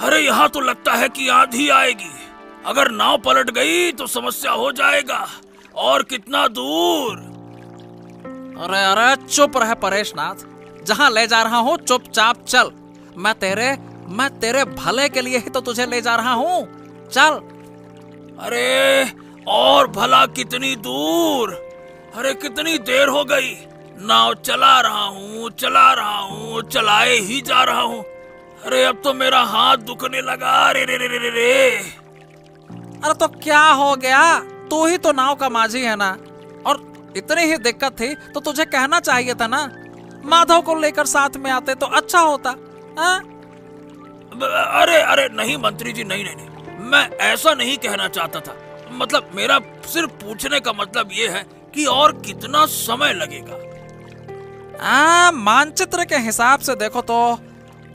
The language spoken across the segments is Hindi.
अरे यहाँ तो लगता है कि आंधी आएगी। अगर नाव पलट गई तो समस्या हो जाएगा। और कितना दूर? अरे अरे चुप रह परेशनाथ, जहाँ ले जा रहा हूँ चुपचाप चल। मैं तेरे भले के लिए ही तो तुझे ले जा रहा हूँ, चल। अरे और भला कितनी दूर? अरे कितनी देर हो गई। नाव चला रहा हूँ, चलाए ही जा रहा हूँ। अरे अब तो मेरा हाथ दुखने लगा। रे रे रे रे रे। अरे तो क्या हो गया? तू ही तो नाव का माझी है ना, और इतनी ही दिक्कत थी तो तुझे कहना चाहिए था ना। माधव को लेकर साथ में आते तो अच्छा होता। अरे नहीं मंत्री जी, नहीं, मैं ऐसा नहीं कहना चाहता था। मतलब मेरा सिर्फ पूछने का मतलब ये है कि और कितना समय लगेगा। मानचित्र के हिसाब से देखो तो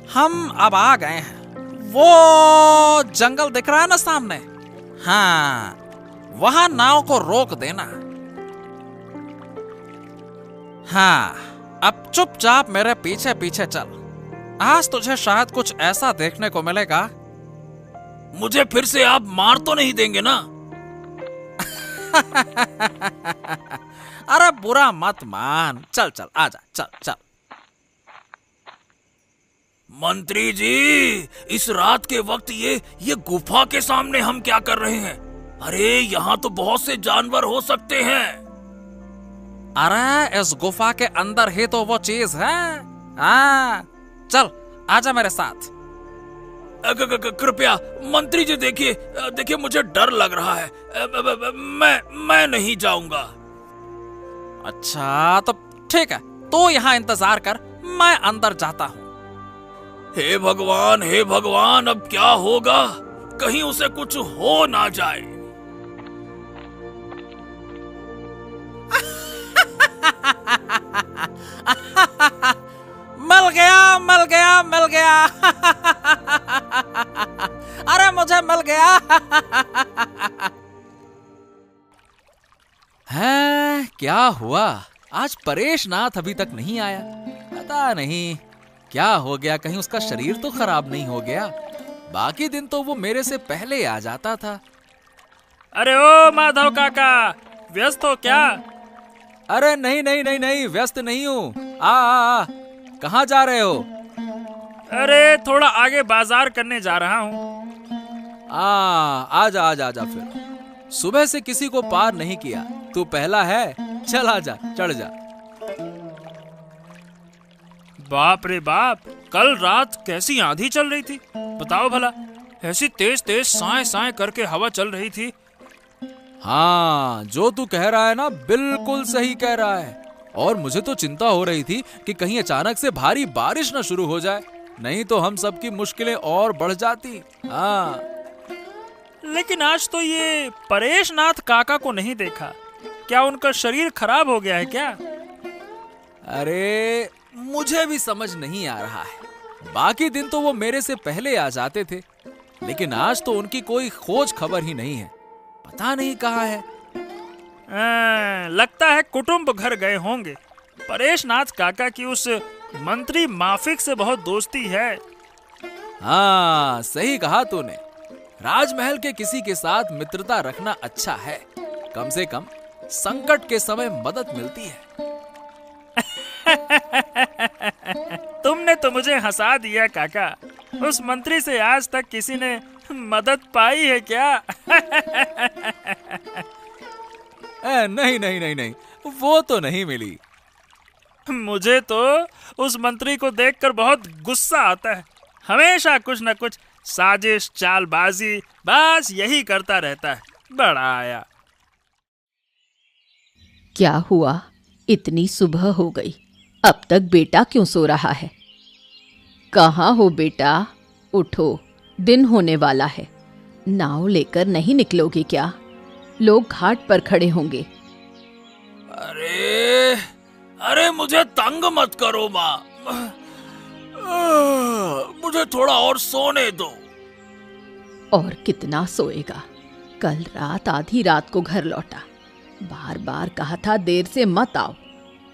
हम अब आ गए हैं। वो जंगल दिख रहा है ना सामने, हाँ वहां नाव को रोक देना। हाँ अब चुपचाप मेरे पीछे पीछे चल। आज तुझे शायद कुछ ऐसा देखने को मिलेगा। मुझे फिर से आप मार तो नहीं देंगे ना? अरे बुरा मत मान, चल चल आजा, चल चल। मंत्री जी, इस रात के वक्त ये गुफा के सामने हम क्या कर रहे हैं? अरे यहाँ तो बहुत से जानवर हो सकते हैं। अरे इस गुफा के अंदर ही तो वो चीज है। चल आजा मेरे साथ। कृपया मंत्री जी, देखिए मुझे डर लग रहा है। मैं नहीं जाऊंगा। अच्छा तो ठीक है, तू यहाँ इंतजार कर, मैं अंदर जाता हूँ। हे भगवान, अब क्या होगा? कहीं उसे कुछ हो ना जाए। मिल गया। अरे मुझे मिल गया। है क्या हुआ? आज परेशनाथ अभी तक नहीं आया। पता नहीं क्या हो गया, कहीं उसका शरीर तो खराब नहीं हो गया। बाकी दिन तो वो मेरे से पहले आ जाता था। अरे ओ माधव काका, व्यस्त हो क्या? अरे नहीं, व्यस्त नहीं हूँ। आ कहाँ जा रहे हो? अरे थोड़ा आगे बाजार करने जा रहा हूँ। आजा फिर। सुबह से किसी को पार नहीं किया, तू पहला है। चल आजा, चढ़ जा। बाप रे बाप, कल रात कैसी आंधी चल रही थी बताओ भला। ऐसी तेज तेज साए करके हवा चल रही थी। हाँ जो तू कह रहा है ना, बिल्कुल सही कह रहा है। और मुझे तो चिंता हो रही थी कि कहीं अचानक से भारी बारिश न शुरू हो जाए, नहीं तो हम सबकी मुश्किलें और बढ़ जाती। हाँ लेकिन आज तो ये परेशनाथ काका को नहीं देखा। क्या उनका शरीर खराब हो गया है क्या? अरे मुझे भी समझ नहीं आ रहा है। बाकी दिन तो वो मेरे से पहले आ जाते थे, लेकिन आज तो उनकी कोई खोज खबर ही नहीं है। पता नहीं कहाँ है। लगता है कुटुंब घर गए होंगे। परेशनाथ काका की उस मंत्री माफिक से बहुत दोस्ती है। हाँ सही कहा तूने। राजमहल के किसी के साथ मित्रता रखना अच्छा है, कम से कम संकट के समय मदद मिलती है। तुमने तो मुझे हंसा दिया काका। उस मंत्री से आज तक किसी ने मदद पाई है क्या? नहीं, वो तो नहीं मिली। मुझे तो उस मंत्री को देखकर बहुत गुस्सा आता है। हमेशा कुछ न कुछ साजिश चालबाजी बस यही करता रहता है। बड़ा आया। क्या हुआ? इतनी सुबह हो गई, अब तक बेटा क्यों सो रहा है? कहाँ हो बेटा? उठो, दिन होने वाला है। नाव लेकर नहीं निकलोगे क्या? लोग घाट पर खड़े होंगे। अरे मुझे तंग मत करो माँ। मुझे थोड़ा और सोने दो। और कितना सोएगा? कल रात आधी रात को घर लौटा, बार बार कहा था देर से मत आओ।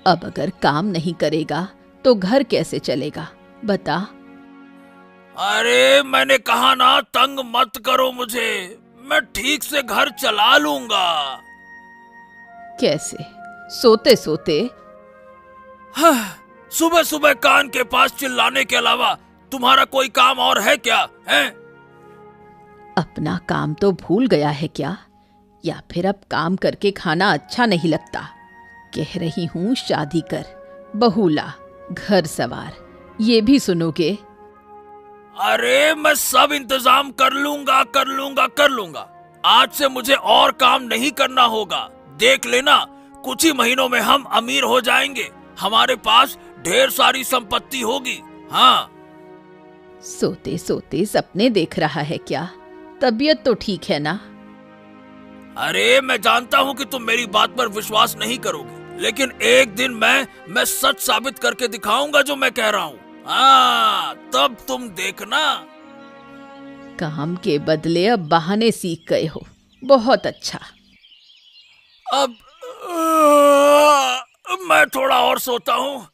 अब अगर काम नहीं करेगा तो घर कैसे चलेगा बता? अरे मैंने कहा ना, तंग मत करो मुझे, मैं ठीक से घर चला लूंगा। कैसे? सोते सोते? सुबह सुबह कान के पास चिल्लाने के अलावा तुम्हारा कोई काम और है क्या? है? अपना काम तो भूल गया है क्या? या फिर अब काम करके खाना अच्छा नहीं लगता? कह रही हूँ शादी कर, बहू ला, घर सवार, ये भी सुनोगे? अरे मैं सब इंतजाम कर लूंगा, कर लूंगा, कर लूंगा। आज से मुझे और काम नहीं करना होगा। देख लेना, कुछ ही महीनों में हम अमीर हो जाएंगे, हमारे पास ढेर सारी संपत्ति होगी। हाँ। सोते सोते सपने देख रहा है क्या? तबीयत तो ठीक है ना? अरे मैं जानता हूँ कि तुम मेरी बात पर विश्वास नहीं करोगे, लेकिन एक दिन मैं सच साबित करके दिखाऊंगा जो मैं कह रहा हूँ। हाँ, तब तुम देखना। काम के बदले अब बहाने सीख गए हो, बहुत अच्छा। अब मैं थोड़ा और सोता हूँ,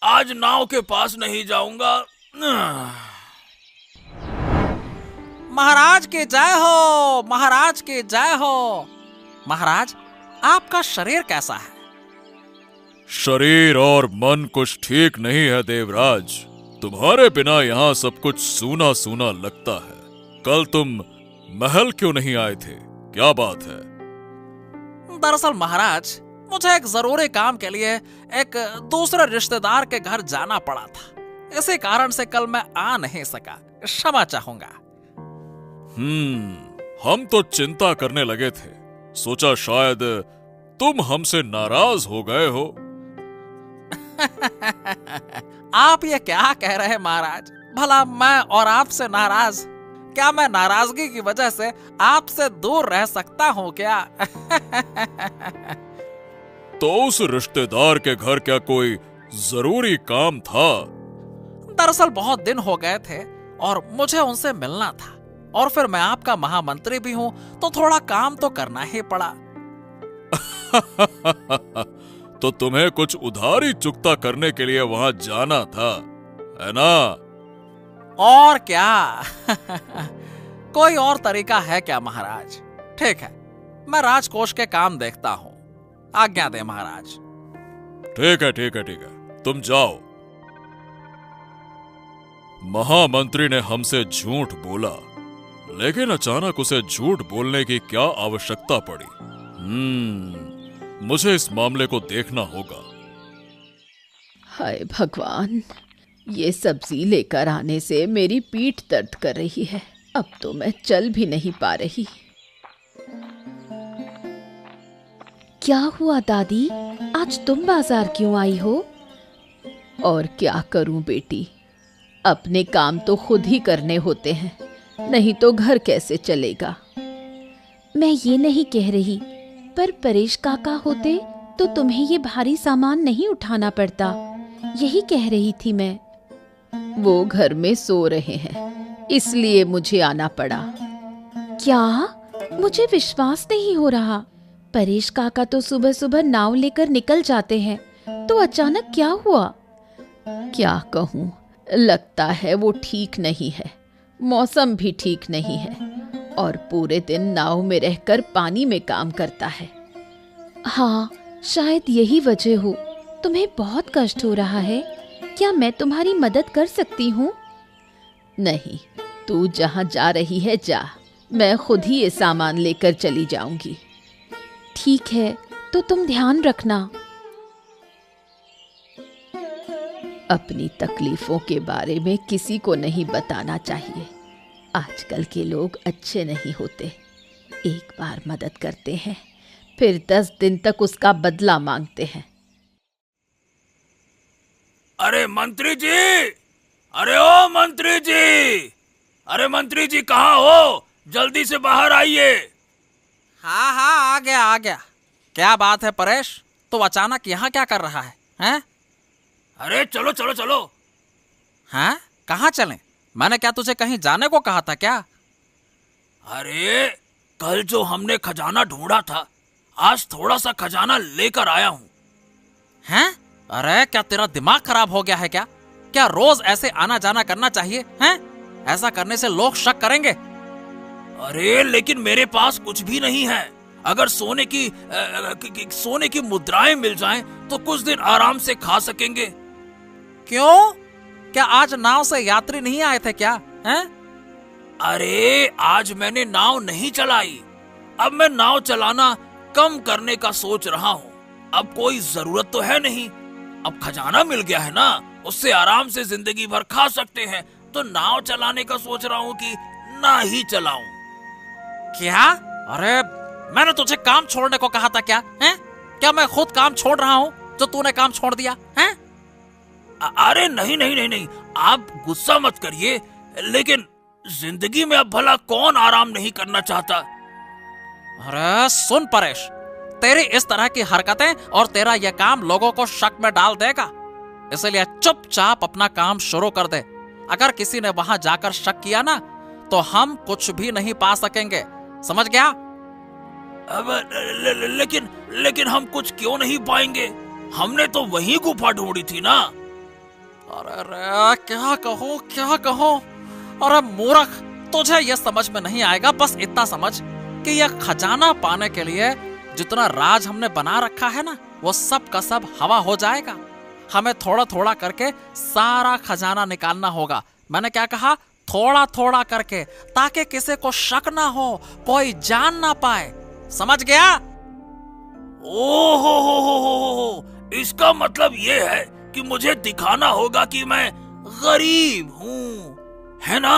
आज नाव के पास नहीं जाऊंगा। महाराज के जय हो, महाराज के जय हो। महाराज, आपका शरीर कैसा है? शरीर और मन कुछ ठीक नहीं है देवराज। तुम्हारे बिना यहाँ सब कुछ सूना सूना लगता है। कल तुम महल क्यों नहीं आए थे? क्या बात है? दरअसल महाराज, मुझे एक जरूरी काम के लिए एक दूसरे रिश्तेदार के घर जाना पड़ा था। इसी कारण से कल मैं आ नहीं सका, क्षमा चाहूंगा। हम तो चिंता करने लगे थे, सोचा शायद तुम हमसे नाराज हो गए हो। आप ये क्या कह रहे हैं महाराज? भला मैं और आपसे नाराज? क्या मैं नाराजगी की वजह से आपसे दूर रह सकता हूँ क्या? तो उस रिश्तेदार के घर क्या कोई जरूरी काम था? दरअसल बहुत दिन हो गए थे और मुझे उनसे मिलना था, और फिर मैं आपका महामंत्री भी हूँ, तो थोड़ा काम तो करना ही पड़ा। तो तुम्हें कुछ उधारी चुकता करने के लिए वहां जाना था, है ना? और क्या? कोई और तरीका है क्या महाराज? ठीक है, मैं राजकोष के काम देखता हूँ। आज्ञा दे महाराज। ठीक है, ठीक है, ठीक है, तुम जाओ। महामंत्री ने हमसे झूठ बोला, लेकिन अचानक उसे झूठ बोलने की क्या आवश्यकता पड़ी? मुझे इस मामले को देखना होगा। हाय भगवान, ये सब्जी लेकर आने से मेरी पीठ दर्द कर रही है। अब तो मैं चल भी नहीं पा रही। क्या हुआ दादी, आज तुम बाजार क्यों आई हो? और क्या करूं बेटी, अपने काम तो खुद ही करने होते हैं, नहीं तो घर कैसे चलेगा। मैं ये नहीं कह रही, पर परेश काका होते तो तुम्हें ये भारी सामान नहीं उठाना पड़ता, यही कह रही थी मैं। वो घर में सो रहे हैं, इसलिए मुझे आना पड़ा। क्या? मुझे विश्वास नहीं हो रहा। परेश काका तो सुबह सुबह नाव लेकर निकल जाते हैं, तो अचानक क्या हुआ? क्या कहूँ, लगता है वो ठीक नहीं है। मौसम भी ठीक नहीं है और पूरे दिन नाव में रहकर पानी में काम करता है। हाँ, शायद यही वजह हो। तुम्हें बहुत कष्ट हो रहा है, क्या मैं तुम्हारी मदद कर सकती हूँ? नहीं, तू जहाँ जा रही है जा, मैं खुद ही ये सामान लेकर चली जाऊंगी। ठीक है, तो तुम ध्यान रखना। अपनी तकलीफों के बारे में किसी को नहीं बताना चाहिए। आजकल के लोग अच्छे नहीं होते। एक बार मदद करते हैं, फिर 10 दिन तक उसका बदला मांगते हैं। अरे मंत्री जी, अरे ओ मंत्री जी, अरे मंत्री जी कहाँ हो? जल्दी से बाहर आइए। हाँ हाँ, आ गया आ गया। क्या बात है परेश, तो अचानक यहाँ क्या कर रहा है? हैं? अरे चलो चलो चलो। हाँ, कहाँ चलें? मैंने क्या तुझे कहीं जाने को कहा था क्या? अरे कल जो हमने खजाना ढूंढा था, आज थोड़ा सा खजाना लेकर आया हूँ। हैं? अरे क्या तेरा दिमाग खराब हो गया है क्या? क्या रोज ऐसे आना जाना करना चाहिए? हैं? ऐसा करने से लोग शक करेंगे। अरे लेकिन मेरे पास कुछ भी नहीं है। अगर सोने की मुद्राएं मिल जाएं तो कुछ दिन आराम से खा सकेंगे। क्यों? क्या आज नाव से यात्री नहीं आए थे क्या? हैं? अरे आज मैंने नाव नहीं चलाई। अब मैं नाव चलाना कम करने का सोच रहा हूँ। अब कोई जरूरत तो है नहीं। अब खजाना मिल गया है ना, उससे आराम से जिंदगी भर खा सकते हैं। तो नाव चलाने का सोच रहा हूँ कि ना ही चलाऊं। क्या? अरे मैंने तुझे काम छोड़ने को कहा था क्या? हैं? क्या मैं खुद काम छोड़ रहा हूँ जो तूने काम छोड़ दिया? हैं? अरे नहीं नहीं नहीं नहीं, आप गुस्सा मत करिए। लेकिन जिंदगी में अब भला कौन आराम नहीं करना चाहता? अरे सुन परेश, तेरी इस तरह की हरकतें और तेरा यह काम लोगों को शक में डाल देगा। इसलिए चुपचाप अपना काम शुरू कर दे। अगर किसी ने वहां जाकर शक किया ना तो हम कुछ भी नहीं पा सकेंगे, समझ गया? अब लेकिन हम कुछ क्यों नहीं पाएंगे? हमने तो वही गुफा ढूंढी थी ना। अरे क्या कहूँ? अरे मूर्ख, तुझे यह समझ में नहीं आएगा। बस इतना समझ कि यह खजाना पाने के लिए जितना राज हमने बना रखा है ना, वो सब का सब हवा हो जाएगा। हमें थोड़ा थोड़ा करके सारा खजाना निकालना होगा। मैंने क्या कहा? थोड़ा थोड़ा करके, ताकि किसी को शक ना हो, कोई जान ना पाए, समझ गया? ओहो, इसका मतलब ये है कि मुझे दिखाना होगा कि मैं गरीब हूँ, है ना?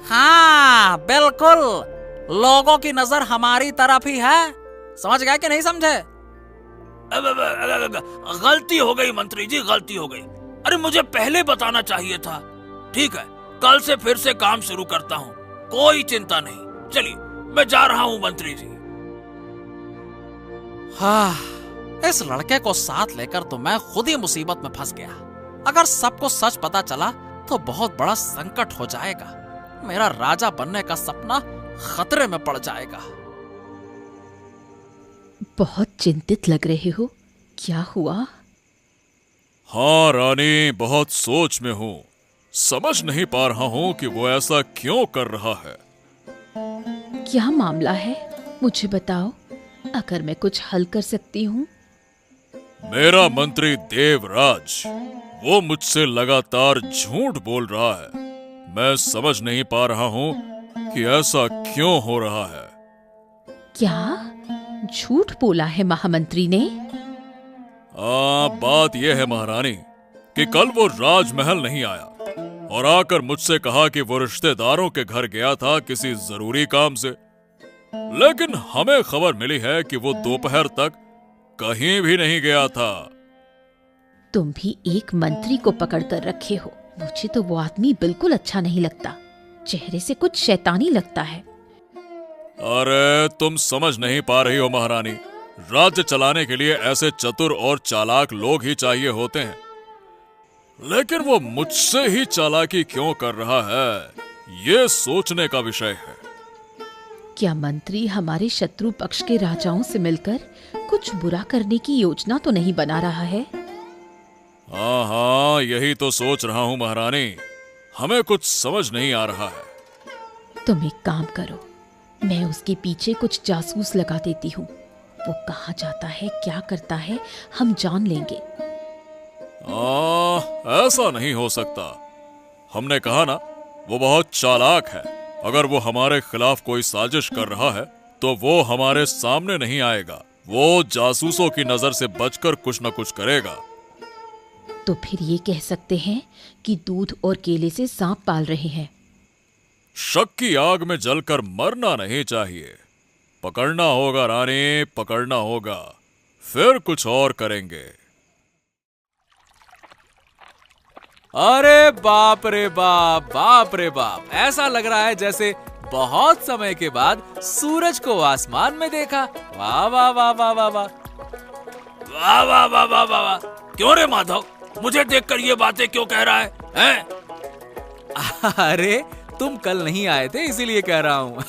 हाँ बिल्कुल, लोगों की नजर हमारी तरफ ही है। समझ गए कि नहीं समझे? गलती हो गई मंत्री जी, गलती हो गई। अरे मुझे पहले बताना चाहिए था। ठीक है, कल से फिर से काम शुरू करता हूँ, कोई चिंता नहीं। चलिए मैं जा रहा हूँ मंत्री जी। हाँ, इस लड़के को साथ लेकर तो मैं खुद ही मुसीबत में फंस गया। अगर सबको सच पता चला तो बहुत बड़ा संकट हो जाएगा। मेरा राजा बनने का सपना खतरे में पड़ जाएगा। बहुत चिंतित लग रहे हो, क्या हुआ? हाँ रानी, बहुत सोच में हूँ। समझ नहीं पा रहा हूँ कि वो ऐसा क्यों कर रहा है। क्या मामला है, मुझे बताओ, अगर मैं कुछ हल कर सकती हूँ। मेरा मंत्री देवराज, वो मुझसे लगातार झूठ बोल रहा है। मैं समझ नहीं पा रहा हूँ कि ऐसा क्यों हो रहा है। क्या झूठ बोला है महामंत्री ने? बात यह है महारानी कि कल वो राजमहल नहीं आया और आकर मुझसे कहा कि वो रिश्तेदारों के घर गया था किसी जरूरी काम से। लेकिन हमें खबर मिली है कि वो दोपहर तक कहीं भी नहीं गया था। तुम भी एक मंत्री को पकड़ कर रखे हो। मुझे तो वो आदमी बिल्कुल अच्छा नहीं लगता। चेहरे से कुछ शैतानी लगता है। अरे तुम समझ नहीं पा रही हो महारानी, राज्य चलाने के लिए ऐसे चतुर और चालाक लोग ही चाहिए होते हैं। लेकिन वो मुझसे ही चालाकी क्यों कर रहा है, ये सोचने का विषय है। क्या मंत्री हमारे शत्रु पक्ष के राजाओं से मिलकर कुछ बुरा करने की योजना तो नहीं बना रहा है? हाँ, यही तो सोच रहा हूँ महारानी। हमें कुछ समझ नहीं आ रहा है। तुम एक काम करो, मैं उसके पीछे कुछ जासूस लगा देती हूँ। वो कहाँ जाता है, क्या करता है, हम जान लेंगे। ऐसा नहीं हो सकता। हमने कहा ना, वो बहुत चालाक है। अगर वो हमारे खिलाफ कोई साजिश कर रहा है तो वो हमारे सामने नहीं आएगा। वो जासूसों की नजर से बचकर कुछ न कुछ करेगा। तो फिर ये कह सकते हैं कि दूध और केले से सांप पाल रहे हैं। शक की आग में जलकर मरना नहीं चाहिए। पकड़ना होगा रानी, पकड़ना होगा, फिर कुछ और करेंगे। अरे बाप रे बाप, बाप रे बाप, ऐसा लग रहा है जैसे बहुत समय के बाद सूरज को आसमान में देखा। वाह वाह वाह वाह वाह वाह वाह वाह वाह वाह वाह वाह। क्यों रे माधव, मुझे देखकर ये बातें क्यों कह रहा है, हैं? अरे तुम कल नहीं आए थे इसीलिए कह रहा हूँ।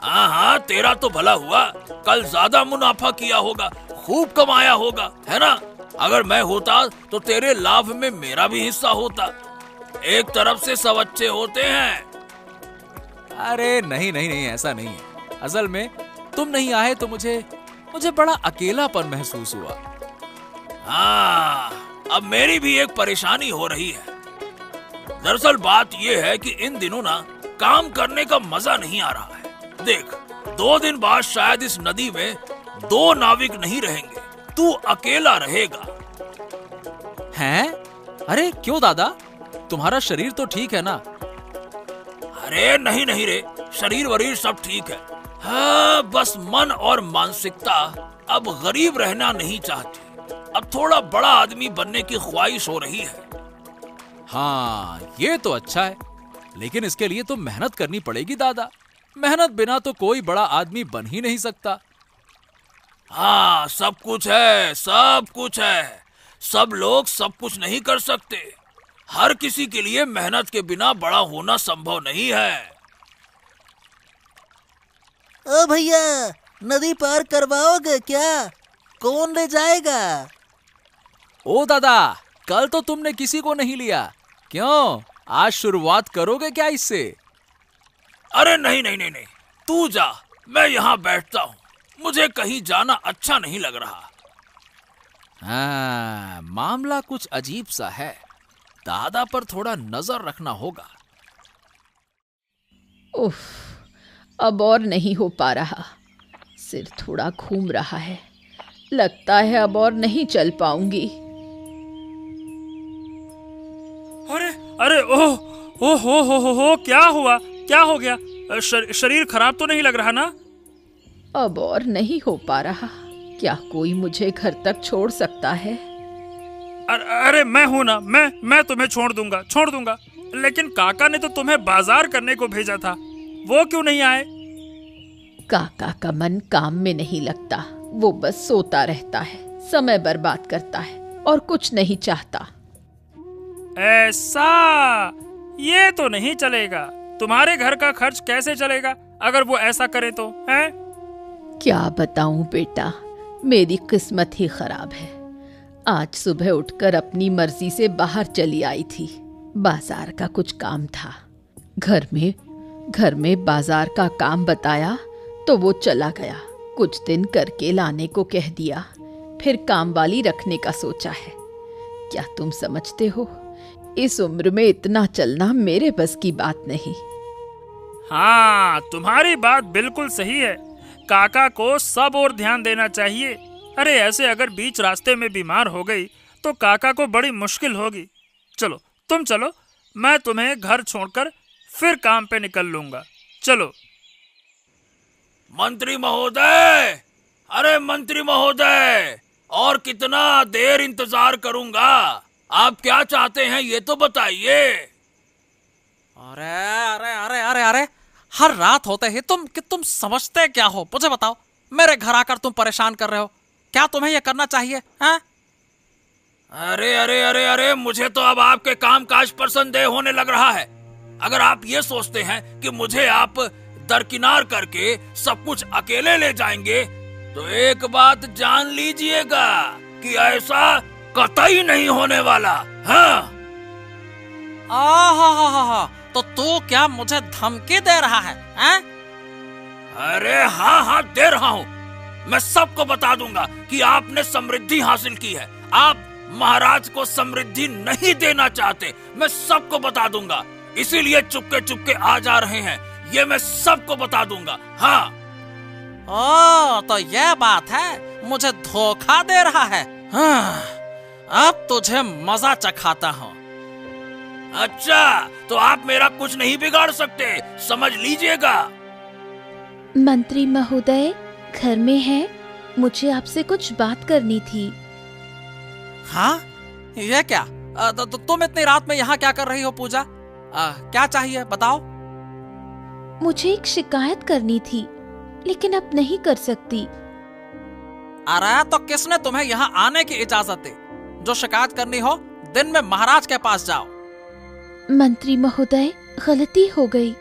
हाँ, तेरा तो भला हुआ, कल ज्यादा मुनाफा किया होगा, खूब कमाया होगा, है ना? अगर मैं होता तो तेरे लाभ में मेरा भी हिस्सा होता। एक तरफ से सब अच्छे होते हैं। अरे नहीं नहीं नहीं, ऐसा नहीं है। असल में तुम नहीं आए तो मुझे बड़ा अकेलापन महसूस हुआ। हाँ, अब मेरी भी एक परेशानी हो रही है। दरअसल बात यह है कि इन दिनों ना काम करने का मजा नहीं आ रहा है। देख, 2 दिन बाद शायद इस नदी में 2 नाविक नहीं रहेंगे, तू अकेला रहेगा। हैं? अरे क्यों दादा, तुम्हारा शरीर तो ठीक है ना? अरे नहीं नहीं रे, शरीर वरीर सब ठीक है। हाँ, बस मन और मानसिकता अब गरीब रहना नहीं चाहती। अब थोड़ा बड़ा आदमी बनने की ख्वाहिश हो रही है। हाँ, ये तो अच्छा है, लेकिन इसके लिए तो मेहनत करनी पड़ेगी दादा। मेहनत बिना तो कोई बड़ा आदमी बन ही नहीं सकता। हाँ, सब कुछ है, सब कुछ है। सब लोग सब कुछ नहीं कर सकते। हर किसी के लिए मेहनत के बिना बड़ा होना संभव नहीं है। ओ भैया, नदी पार करवाओगे क्या? कौन ले जाएगा? ओ दादा, कल तो तुमने किसी को नहीं लिया, क्यों? आज शुरुआत करोगे क्या इससे? अरे नहीं नहीं नहीं नहीं, तू जा, मैं यहाँ बैठता हूँ। मुझे कहीं जाना अच्छा नहीं लग रहा। हाँ, मामला कुछ अजीब सा है। दादा पर थोड़ा नजर रखना होगा। उफ, अब और नहीं हो पा रहा। सिर थोड़ा घूम रहा है। लगता है अब और नहीं चल पाऊंगी। अरे अरे ओह ओह हो, क्या हुआ? क्या हो गया? शरीर खराब तो नहीं लग रहा ना? अब और नहीं हो पा रहा। क्या कोई मुझे घर तक छोड़ सकता है? अरे मैं हूं ना, मैं तुम्हें छोड़ दूंगा। लेकिन काका ने तो तुम्हें बाजार करने को भेजा था, वो क्यों नहीं आए? काका का मन काम में नहीं लगता। वो बस सोता रहता है, समय बर्बाद करता है और कुछ नहीं चाहता। ऐसा? ये तो नहीं चलेगा। तुम्हारे घर का खर्च कैसे चलेगा अगर वो ऐसा करे तो? हैं? क्या बताऊं बेटा, मेरी किस्मत ही खराब है। आज सुबह उठकर अपनी मर्जी से बाहर चली आई थी। बाजार का कुछ काम था। घर में बाजार का काम बताया तो वो चला गया। कुछ दिन करके लाने को कह दिया, फिर काम वाली रखने का सोचा है। क्या तुम समझते हो, इस उम्र में इतना चलना मेरे बस की बात नहीं। हाँ, तुम्हारी बात बिल्कुल सही है। काका को सब और ध्यान देना चाहिए। अरे ऐसे अगर बीच रास्ते में बीमार हो गई तो काका को बड़ी मुश्किल होगी। चलो तुम चलो, मैं तुम्हें घर छोड़कर फिर काम पे निकल लूंगा। चलो। मंत्री महोदय, अरे मंत्री महोदय, और कितना देर इंतजार करूंगा? आप क्या चाहते हैं ये तो बताइए। अरे अरे अरे अरे अरे, हर रात होते ही तुम समझते क्या हो? मुझे बताओ, मेरे घर आकर तुम परेशान कर रहे हो। क्या तुम्हें यह करना चाहिए? हैं? अरे अरे अरे अरे, मुझे तो अब आपके कामकाज पर संदेह होने लग रहा है। अगर आप ये सोचते हैं कि मुझे आप दरकिनार करके सब कुछ अकेले ले जाएंगे, तो एक बात जान लीजिएगा कि ऐसा कतई नहीं होने वाला। हाँ? तो तू क्या मुझे धमकी दे रहा है? हैं? अरे हाँ हाँ, दे रहा हूँ। मैं सबको बता दूंगा कि आपने समृद्धि हासिल की है। आप महाराज को समृद्धि नहीं देना चाहते, मैं सबको बता दूंगा। इसीलिए चुपके चुपके आ जा रहे हैं, ये मैं सबको बता दूंगा। हाँ। ओ, तो यह बात है, मुझे धोखा दे रहा है। हाँ, अब तुझे मजा चखाता हूँ। अच्छा, तो आप मेरा कुछ नहीं बिगाड़ सकते, समझ लीजिएगा। मंत्री महोदय घर में है, मुझे आपसे कुछ बात करनी थी। हाँ, ये क्या? तुम इतनी रात में यहाँ क्या कर रही हो पूजा? क्या चाहिए बताओ। मुझे एक शिकायत करनी थी, लेकिन अब नहीं कर सकती। अरे तो किसने तुम्हें यहाँ आने की इजाजत दी? जो शिकायत करनी हो दिन में महाराज के पास जाओ। मंत्री महोदय, गलती हो गई।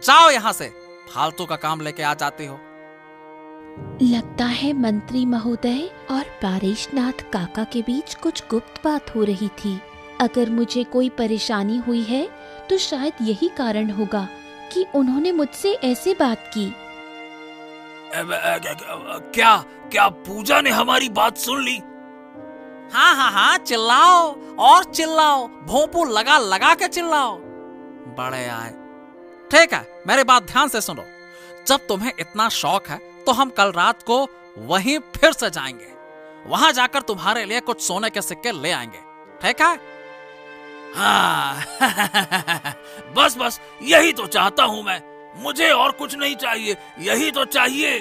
जाओ यहाँ से, फालतू का काम लेके आ जाती हो। लगता है मंत्री महोदय और पारेशनाथ काका के बीच कुछ गुप्त बात हो रही थी। अगर मुझे कोई परेशानी हुई है तो शायद यही कारण होगा कि उन्होंने मुझसे ऐसे बात की। क्या क्या पूजा ने हमारी बात सुन ली? हाँ हाँ हाँ, चिल्लाओ और चिल्लाओ, भोंपू लगा लगा के चिल्लाओ। बड़े आए। ठीक है, मेरी बात ध्यान से सुनो। जब तुम्हें इतना शौक है तो हम कल रात को वहीं फिर से जाएंगे। वहां जाकर तुम्हारे लिए कुछ सोने के सिक्के ले आएंगे, ठीक है? हाँ बस बस यही तो चाहता हूं मैं। मुझे और कुछ नहीं चाहिए, यही तो चाहिए।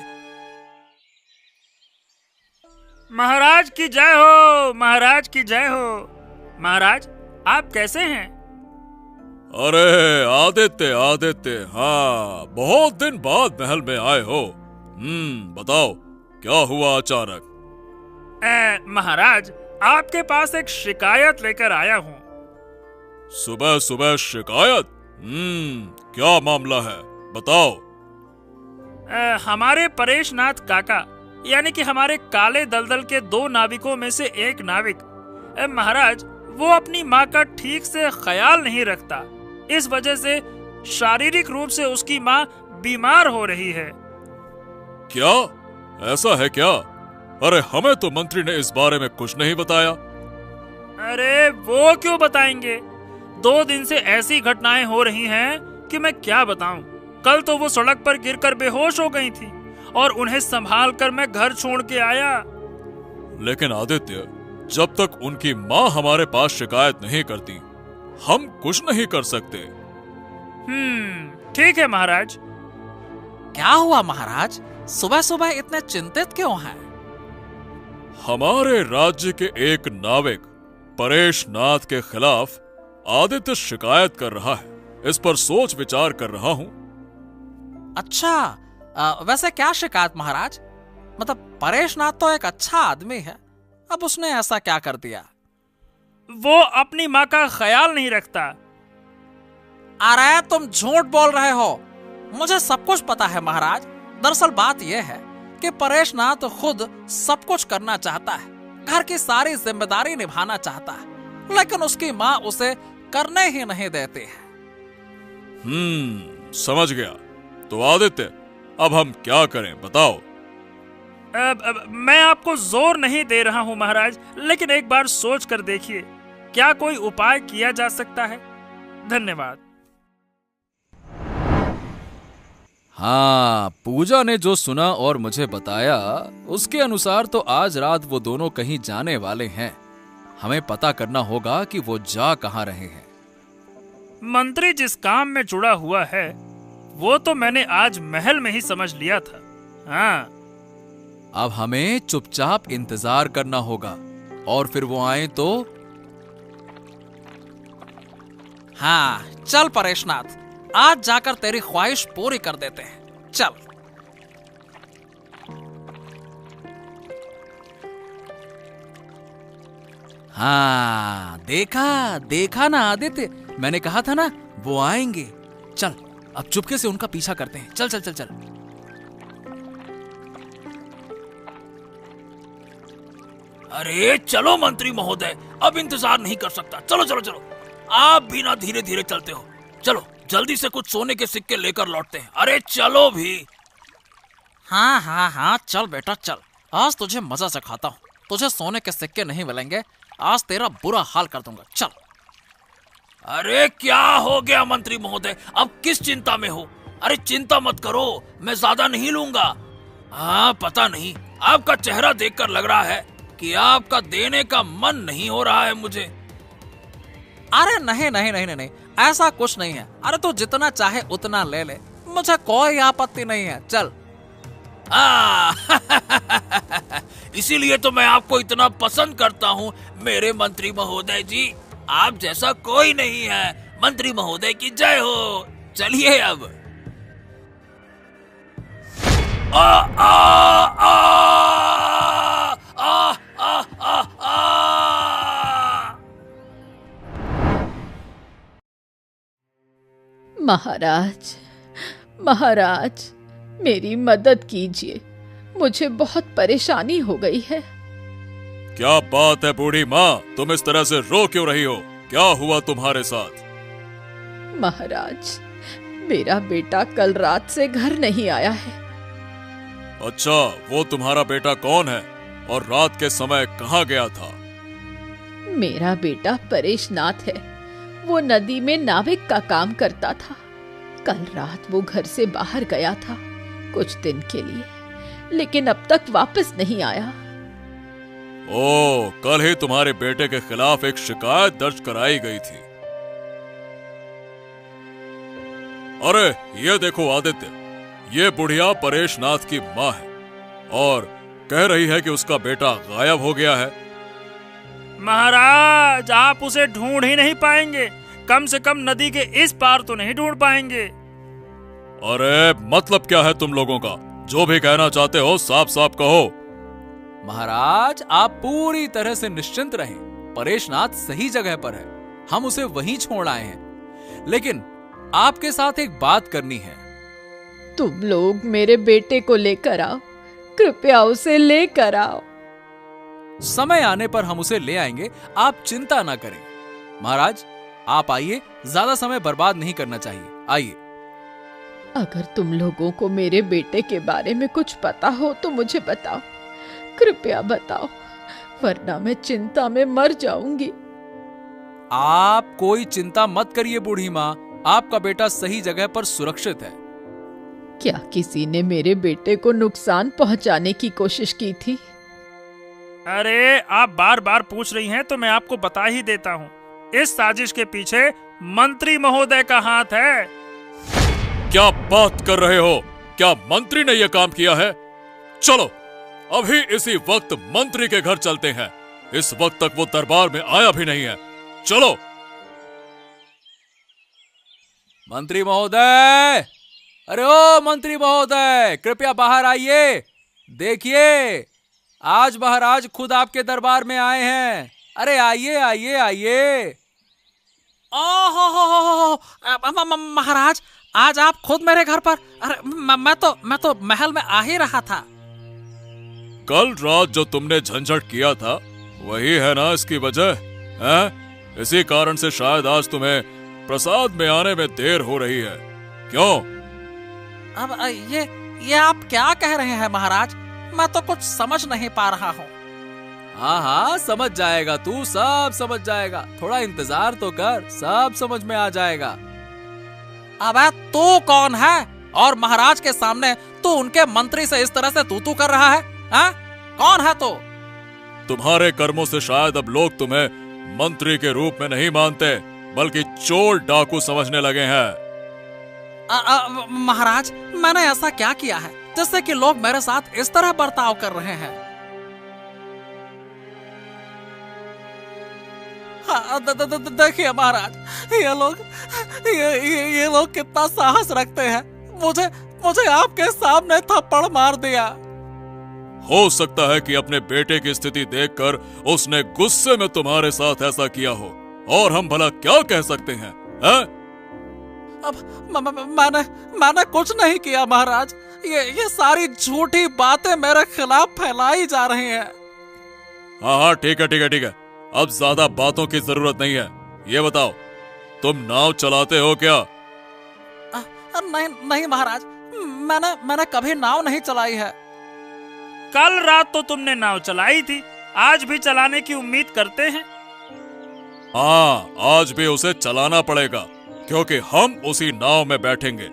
महाराज की जय हो, महाराज की जय हो। महाराज, आप कैसे हैं? अरे आदित्य आदित्य, हाँ बहुत दिन बाद महल में आए हो। बताओ क्या हुआ अचानक? महाराज, आपके पास एक शिकायत लेकर आया हूँ। सुबह सुबह शिकायत? क्या मामला है, बताओ। हमारे परेशनाथ काका यानी कि हमारे काले दलदल के 2 नाविकों में से एक नाविक, महाराज, वो अपनी माँ का ठीक से ख्याल नहीं रखता। इस वजह से शारीरिक रूप से उसकी माँ बीमार हो रही है। क्या ऐसा है क्या? अरे हमें तो मंत्री ने इस बारे में कुछ नहीं बताया। अरे वो क्यों बताएंगे? 2 दिन से ऐसी घटनाएं हो रही हैं कि मैं क्या बताऊं। कल तो वो सड़क पर गिरकर बेहोश हो गई थी और उन्हें संभाल कर मैं घर छोड़ के आया। लेकिन आदित्य, जब तक उनकी माँ हमारे पास शिकायत नहीं करती, हम कुछ नहीं कर सकते। ठीक है महाराज। क्या हुआ महाराज, सुबह सुबह इतने चिंतित क्यों हैं? हमारे राज्य के एक नाविक परेशनाथ के खिलाफ आदित्य शिकायत कर रहा है। इस पर सोच विचार कर रहा हूँ। अच्छा, वैसे क्या शिकायत महाराज? मतलब परेशनाथ तो एक अच्छा आदमी है, अब उसने ऐसा क्या कर दिया? वो अपनी माँ का ख्याल नहीं रखता। अरे तुम झूठ बोल रहे हो, मुझे सब कुछ पता है महाराज। दरअसल बात यह है कि परेशनाथ खुद सब कुछ करना चाहता है, घर की सारी जिम्मेदारी निभाना चाहता है, लेकिन उसकी माँ उसे करने ही नहीं देती है। समझ गया। तो आदित्य, अब हम क्या करें, बताओ। मैं आपको जोर नहीं दे रहा हूँ महाराज, लेकिन एक बार सोच कर देखिए, क्या कोई उपाय किया जा सकता है? धन्यवाद। हाँ, पूजा ने जो सुना और मुझे बताया, उसके अनुसार तो आज रात वो दोनों कहीं जाने वाले हैं। हमें पता करना होगा कि वो जा कहाँ रहे हैं। मंत्री जिस काम में जुड़ा हुआ है वो तो मैंने आज महल में ही समझ लिया था। हाँ, अब हमें चुपचाप इंतजार करना होगा और फिर वो आए तो। हाँ चल परेशनाथ, आज जाकर तेरी ख्वाहिश पूरी कर देते हैं। चल। हाँ, देखा देखा ना आदित्य, मैंने कहा था ना वो आएंगे। चल अब चुपके से उनका पीछा करते हैं। चल चल चल चल। अरे चलो मंत्री महोदय, अब इंतजार नहीं कर सकता। चलो चलो चलो, आप भी ना धीरे धीरे चलते हो। चलो जल्दी से कुछ सोने के सिक्के लेकर लौटते हैं। अरे चलो भी। हाँ हाँ हाँ, चल बेटा चल, आज तुझे मजा से खाता हूँ। तुझे सोने के सिक्के नहीं मिलेंगे, आज तेरा बुरा हाल कर दूंगा। चल। अरे क्या हो गया मंत्री महोदय, अब किस चिंता में हो? अरे चिंता मत करो, मैं ज्यादा नहीं लूंगा। हाँ, पता नहीं, आपका चेहरा देखकर लग रहा है कि आपका देने का मन नहीं हो रहा है मुझे। अरे नहीं नहीं नहीं नहीं, नहीं ऐसा कुछ नहीं है। अरे तू जितना चाहे उतना ले ले, मुझे कोई आपत्ति नहीं है। चल। इसीलिए तो मैं आपको इतना पसंद करता हूँ मेरे मंत्री महोदय जी। आप जैसा कोई नहीं है। मंत्री महोदय की जय हो। चलिए अब। आ, आ, आ, आ, आ, आ, आ। महाराज, महाराज, मेरी मदद कीजिए। मुझे बहुत परेशानी हो गई है। क्या बात है बूढ़ी माँ, तुम इस तरह से रो क्यों रही हो? क्या हुआ तुम्हारे साथ? महाराज, मेरा बेटा कल रात से घर नहीं आया है। अच्छा, वो तुम्हारा बेटा कौन है और रात के समय कहाँ गया था? मेरा बेटा परेशनाथ है। वो नदी में नाविक का काम करता था। कल रात वो घर से बाहर गया था कुछ दिन के लिए, लेकिन अब तक वापस नहीं आया। ओह, कल ही तुम्हारे बेटे के खिलाफ एक शिकायत दर्ज कराई गई थी। अरे ये देखो आदित्य, ये बुढ़िया परेशनाथ की माँ है और कह रही है कि उसका बेटा गायब हो गया है। महाराज, आप उसे ढूंढ ही नहीं पाएंगे। कम से कम नदी के इस पार तो नहीं ढूंढ पाएंगे। अरे मतलब क्या है तुम लोगों का? जो भी कहना चाहते हो साफ साफ कहो। महाराज, आप पूरी तरह से निश्चिंत रहें। परेशनाथ सही जगह पर है, हम उसे वहीं छोड़ आए हैं। लेकिन आपके साथ एक बात करनी है। तुम लोग मेरे बेटे को लेकर आओ, कृपया उसे लेकर आओ। समय आने पर हम उसे ले आएंगे, आप चिंता ना करें। महाराज, आप आइए, ज्यादा समय बर्बाद नहीं करना चाहिए। आइए। अगर तुम लोगों को मेरे बेटे के बारे में कुछ पता हो तो मुझे बताओ, कृपया बताओ, वरना मैं चिंता में मर जाऊंगी। आप कोई चिंता मत करिए बूढ़ी माँ, आपका बेटा सही जगह पर सुरक्षित है। क्या किसी ने मेरे बेटे को नुकसान पहुंचाने की कोशिश की थी? अरे, आप बार बार पूछ रही हैं तो मैं आपको बता ही देता हूँ। इस साजिश के पीछे मंत्री महोदय का हाथ है। क्या बात कर रहे हो? क्या मंत्री ने यह काम किया है? चलो अभी इसी वक्त मंत्री के घर चलते हैं। इस वक्त तक वो दरबार में आया भी नहीं है। चलो। मंत्री महोदय, अरे ओ मंत्री महोदय, कृपया बाहर आइए। देखिए, आज महाराज खुद आपके दरबार में आए हैं। अरे आइए आइए आइए। महाराज, आज आप खुद मेरे घर पर? अरे मैं तो महल में आ ही रहा था। कल रात जो तुमने झंझट किया था वही है ना इसकी वजह है? इसी कारण से शायद आज तुम्हें प्रसाद में आने में देर हो रही है। क्यों? अब ये आप क्या कह रहे हैं महाराज? मैं तो कुछ समझ नहीं पा रहा हूँ। हाँ हाँ, समझ जाएगा तू, सब समझ जाएगा। थोड़ा इंतजार तो कर, सब समझ में आ जाएगा। अबे तू कौन है? और महाराज के सामने तू उनके मंत्री से इस तरह से तू कर रहा है? हाँ? कौन है तू? तुम्हारे कर्मों से शायद अब लोग तुम्हें मंत्री के रूप में नहीं मानते, बल्कि चोर डाकू समझने लगे हैं। महाराज, मैंने ऐसा क्या किया है जिससे कि लोग मेरे साथ इस तरह बर्ताव कर रहे हैं? हाँ, देखिए महाराज, ये लोग कितना साहस रखते हैं। मुझे आपके सामने थप्पड़ मार दिया। हो सकता है कि अपने बेटे की स्थिति देखकर उसने गुस्से में तुम्हारे साथ ऐसा किया हो, और हम भला क्या कह सकते हैं? अब मैंने कुछ नहीं किया महाराज। ये सारी झूठी बातें मेरे खिलाफ फैलाई जा रही हैं। हाँ, ठीक है। अब ज्यादा बातों की जरूरत नहीं है। ये बताओ, तुम नाव चलाते हो क्या? नहीं महाराज, मैंने कभी नाव नहीं चलाई है। कल रात तो तुमने नाव चलाई थी, आज भी चलाने की उम्मीद करते हैं। हाँ, आज भी उसे चलाना पड़ेगा, क्योंकि हम उसी नाव में बैठेंगे।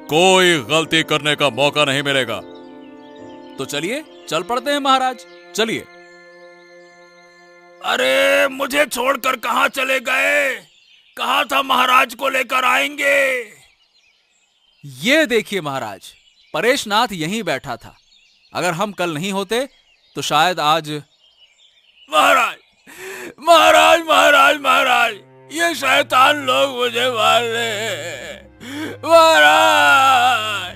कोई गलती करने का मौका नहीं मिलेगा। तो चलिए, चल पड़ते हैं महाराज, चलिए। अरे मुझे छोड़कर कहाँ चले गए? कहा था महाराज को लेकर आएंगे। ये देखिए महाराज, परेशनाथ यहीं बैठा था। अगर हम कल नहीं होते तो शायद आज। महाराज, ये शैतान लोग मुझे मार रहे हैं। महाराज,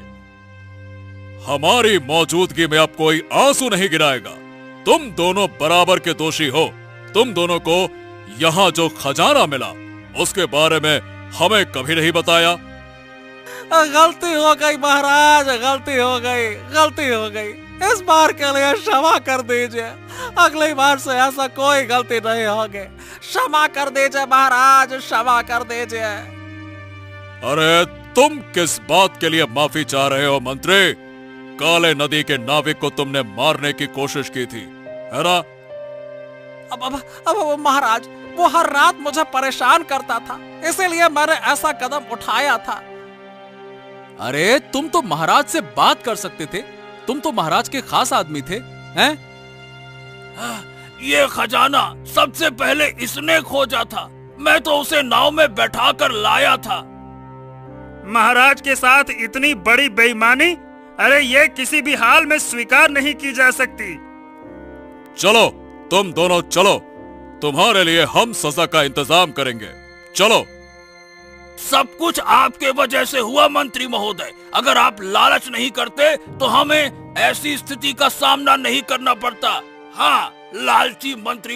हमारी मौजूदगी में अब कोई आंसू नहीं गिराएगा। तुम दोनों बराबर के दोषी हो। तुम दोनों को यहाँ जो खजाना मिला उसके बारे में हमें कभी नहीं बताया। गलती हो गई महाराज, गलती हो गई। इस बार के लिए क्षमा कर दीजिए। अगली बार से ऐसा कोई गलती नहीं होगी। क्षमा कर दीजिए महाराज, क्षमा कर दीजिए। अरे तुम किस बात के लिए माफी चाह रहे हो मंत्री? काले नदी के नाविक को तुमने मारने की कोशिश की थी, है ना? अब महाराज, वो हर रात मुझे परेशान करता था, इसीलिए मैंने ऐसा कदम उठाया था। अरे तुम तो महाराज से बात कर सकते थे, तुम तो महाराज के खास आदमी थे, हैं? ये खजाना सबसे पहले इसने खोजा था, मैं तो उसे नाव में बैठाकर लाया था। महाराज के साथ इतनी बड़ी बेईमानी, अरे ये किसी भी हाल में स्वीकार नहीं की जा सकती। चलो तुम दोनों चलो, तुम्हारे लिए हम सजा का इंतजाम करेंगे। चलो। सब कुछ आपके वजह से हुआ मंत्री महोदय। अगर आप लालच नहीं करते तो हमें ऐसी स्थिति का सामना नहीं करना पड़ता। हाँ, लालची मंत्री